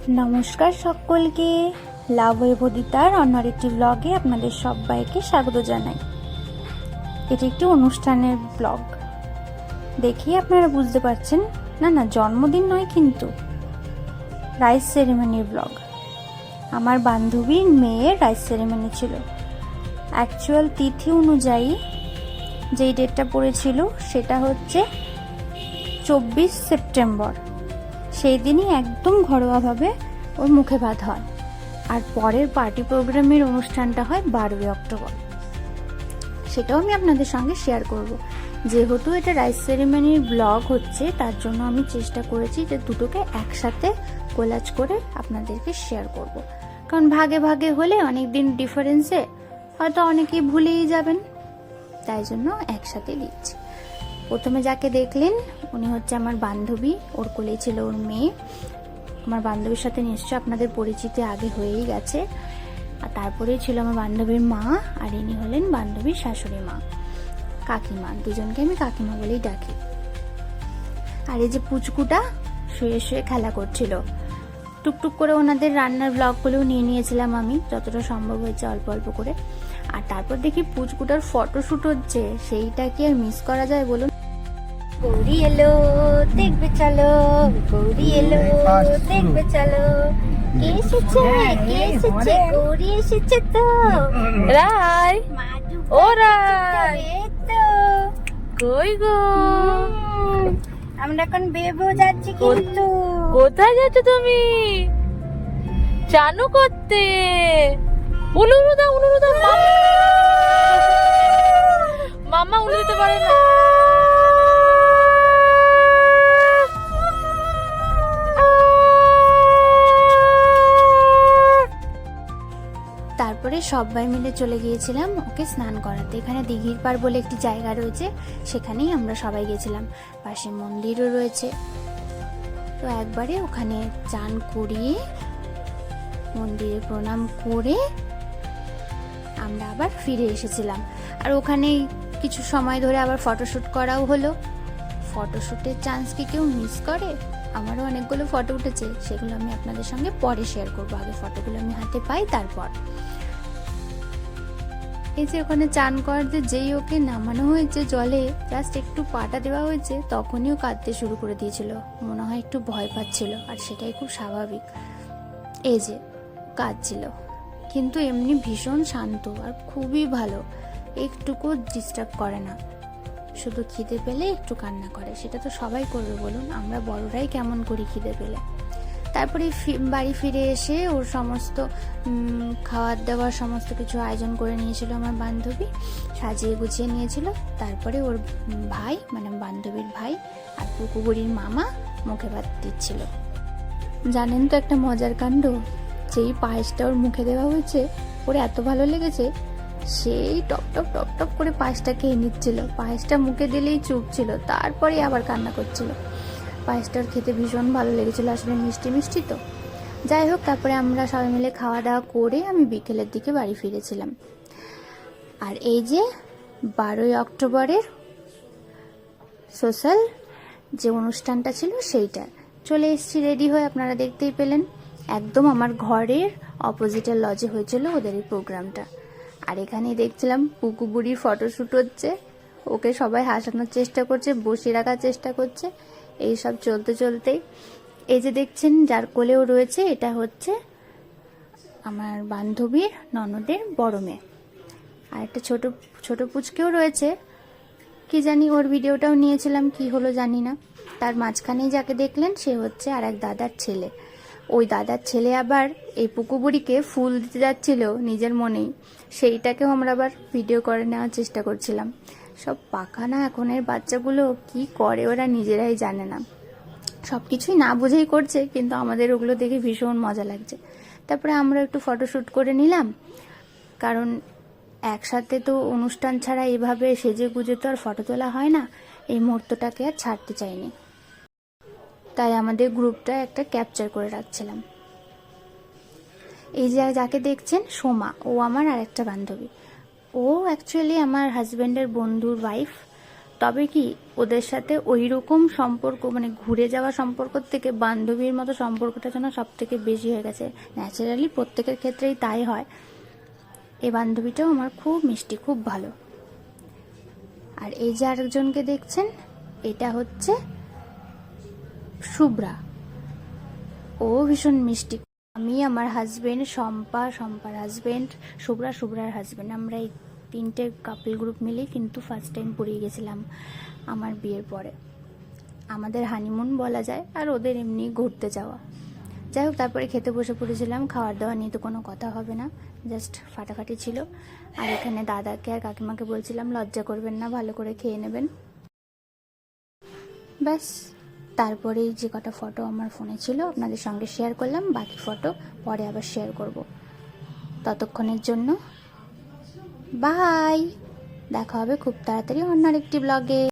নমস্কার সকলকে, লাভ বদিতার অন্য একটি ব্লগে আপনাদের সবাইকে স্বাগত জানাই। এটি একটি অনুষ্ঠানের ব্লগ দেখেই আপনারা বুঝতে পারছেন, না জন্মদিন নয়, কিন্তু রাইস সেরেমনির ব্লগ। আমার বান্ধবীর মেয়ের রাইস সেরেমনি ছিল। অ্যাকচুয়াল তিথি অনুযায়ী যেই ডেটটা পড়েছিল সেটা হচ্ছে 24 সেপ্টেম্বর। সেই দিনই একদম ঘরোয়াভাবে ওর মুখে ভাত হয়, আর পরের পার্টি প্রোগ্রামের অনুষ্ঠানটা হয় 12 অক্টোবর। সেটাও আমি আপনাদের সঙ্গে শেয়ার করব। যেহেতু এটা রাইস সেরিমনির ব্লগ হচ্ছে, তার জন্য আমি চেষ্টা করেছি যে দুটোকে একসাথে কোলাজ করে আপনাদেরকে শেয়ার করব। কারণ ভাগে ভাগে হলে অনেক দিন ডিফারেন্সে হয়তো অনেকেই ভুলেই যাবেন, তাই জন্য একসাথে দিচ্ছি। প্রথমে যাকে দেখলেন উনি হচ্ছে আমার বান্ধবী, ওর কোলে ছিল ওর মেয়ে। আমার বান্ধবীর সাথে নিশ্চয় আপনাদের পরিচিতি আগে হয়েই গেছে। আর তারপরেই ছিল আমার বান্ধবীর মা, আর ইনি হলেন বান্ধবীর শাশুড়ি মা, কাকিমা। দুজনকে আমি কাকিমা বলেই ডাকি। আর এই যে পুচকুটা শুয়ে শুয়ে খেলা করছিল। টুকটুক করে ওনাদের রান্নার ব্লগগুলোও নিয়ে নিয়েছিলাম আমি, যতটা সম্ভব হয়েছে অল্প অল্প করে। আর তারপর দেখি পুচকুটার ফটোশুট হচ্ছে, সেইটা কি আর মিস করা যায় বলুন? গৌরী এলো দেখবে চলো, গৌরী এলো দেখবে চলো। কে এসেছে, কে এসেছে? গৌরী এসেছে তো। রাই, ও রাই, তো কই গো? আমরা এখন বেবো যাচ্ছি। কিন্তু কোথায় যাচ্ছ তুমি? চানু করতে? উলুরুদা উলুরুদা, মামা উলু দিতে পারে না। তারপরে সবাই মিলে চলে গিয়েছিলাম ওকে স্নান করাতে। এখানে দিঘির পাড় বলে একটি জায়গা রয়েছে, সেখানেই আমরা সবাই গেছিলাম। পাশে মন্দিরও রয়েছে। তো একবারে ওখানে চান করিয়ে মন্দিরে প্রণাম করে আমরা আবার ফিরে এসেছিলাম। আর ওখানে কিছু সময় ধরে আবার ফটোশুট করাও হলো। ফটোশুটের চান্স কি কেউ মিস করে? আমারও অনেকগুলো ফটো উঠেছে, সেগুলো আমি আপনাদের সঙ্গে পরে শেয়ার করবো। আগে ফটোগুলো আমি হাতে পাই, তারপর। এই যে ওখানে চান করাতে যেই ওকে নামানো হয়েছে জলে, জাস্ট একটু পাটা দেওয়া হয়েছে, তখনই ও কাঁদতে শুরু করে দিয়েছিল। মনে হয় একটু ভয় পাচ্ছিল, আর সেটাই খুব স্বাভাবিক। এই যে কাঁদছিল, কিন্তু এমনি ভীষণ শান্ত আর খুবই ভালো, একটুকু ডিস্টার্ব করে না। শুধু খিদে পেলে একটু কান্না করে, সেটা তো সবাই করবে বলুন, আমরা বড়রাই কেমন করি খিদে পেলে। তারপরে বাড়ি ফিরে এসে ওর সমস্ত খাওয়ার দাওয়ার সমস্ত কিছু আয়োজন করে নিয়েছিল আমার বান্ধবী, সাজিয়ে গুছিয়ে নিয়েছিল। তারপরে ওর ভাই, মানে বান্ধবীর ভাই আর পুকুবুড়ির মামা মুখে ভাত দিচ্ছিল। জানেন তো একটা মজার কাণ্ড, যেই পায়েসটা ওর মুখে দেওয়া হয়েছে, ওর এত ভালো লেগেছে, সেই টপ টপ টপ টপ করে পায়েসটা খেয়ে নিচ্ছিল। পায়েসটা মুখে দিলেই চুপ ছিল, তারপরে আবার কান্না করছিল। পায়েসটার খেতে ভীষণ ভালো লেগেছিল, আসলে মিষ্টি মিষ্টি তো। যাই হোক, তারপরে আমরা সবাই মিলে খাওয়া দাওয়া করে আমি বিকেলের দিকে বাড়ি ফিরেছিলাম। আর এই যে 12 অক্টোবরের সোশ্যাল যে অনুষ্ঠানটা ছিল, সেইটা চলে এসেছি রেডি হয়ে, আপনারা দেখতেই পেলেন। একদম আমার ঘরের অপোজিটের লজে হয়েছিল ওদের এই প্রোগ্রামটা। আর এখানেই দেখছিলাম পুকু বুড়ির ফটোশ্যুট হচ্ছে, ওকে সবাই হাসানোর চেষ্টা করছে, বসিয়ে রাখার চেষ্টা করছে। এই সব চলতে চলতেই এই যে দেখছেন যার কোলেও রয়েছে, এটা হচ্ছে আমার বান্ধবীর ননদের বড় মেয়ে। আর একটা ছোট ছোট পুচকেও রয়েছে, কি জানি ওর ভিডিওটাও নিয়েছিলাম, কি হলো জানি না। তার মাঝখানেই যাকে দেখলেন সে হচ্ছে আর এক দাদার ছেলে। ওই দাদার ছেলে আবার এই পুকুবুড়িকে ফুল দিতে যাচ্ছিল নিজের মনেই, সেইটাকেও আমরা আবার ভিডিও করে নেওয়ার চেষ্টা করছিলাম। সব পাকা না এখনের বাচ্চাগুলো, কি করে ওরা নিজেরাই জানে না, সব কিছুই না বুঝেই করছে, কিন্তু আমাদের ওগুলো দেখে ভীষণ মজা লাগছে। তারপরে আমরা একটু ফটোশ্যুট করে নিলাম, কারণ একসাথে তো অনুষ্ঠান ছাড়া এভাবে সেজে গুজে তো আর ফটো তোলা হয় না। এই মুহূর্তটাকে আর ছাড়তে চাইনি, তাই আমাদের গ্রুপটা একটা ক্যাপচার করে রাখছিলাম। এই যে যাকে দেখছেন সোমা, ও আমার আরেকটা বান্ধবী। ও অ্যাকচুয়ালি আমার হাজব্যান্ডের বন্ধুর ওয়াইফ। তবে কি ওদের সাথে ওই রকম সম্পর্ক, মানে ঘুরে যাওয়া সম্পর্ক থেকে বান্ধবীর মতো সম্পর্কটা যেন সব থেকে বেশি হয়ে গেছে। ন্যাচারালি প্রত্যেকের ক্ষেত্রেই তাই হয়। এই বান্ধবীটাও আমার খুব মিষ্টি, খুব ভালো। আর এই যে আরেকজনকে দেখছেন, এটা হচ্ছে শুভ্রা। ও ভীষণ মিষ্টি। আমি, আমার হাজবেন্ড, শম্পার হাজবেন্ড, শুভ্রার হাজবেন্ড, আমরা এই 3টে কাপল গ্রুপ মিলে কিন্তু ফার্স্ট টাইম পুরী গেছিলাম আমার বিয়ের পরে। আমাদের হানিমুন বলা যায়, আর ওদের এমনি ঘুরতে যাওয়া। যাই হোক, তারপরে খেতে বসে পড়েছিলাম। খাওয়ার দাওয়া নিয়ে তো কোনো কথা হবে না, জাস্ট ফাটাফাটি ছিল। আর এখানে দাদাকে আর কাকিমাকে বলছিলাম লজ্জা করবেন না, ভালো করে খেয়ে নেবেন। ব্যাস, তারপরেই যে কটা ফটো আমার ফোনে ছিল আপনাদের সঙ্গে শেয়ার করলাম। বাকি ফটো পরে আবার শেয়ার করব। ততক্ষণের জন্য বাই, দেখা হবে খুব তাড়াতাড়ি অন্য আরেকটি ব্লগে।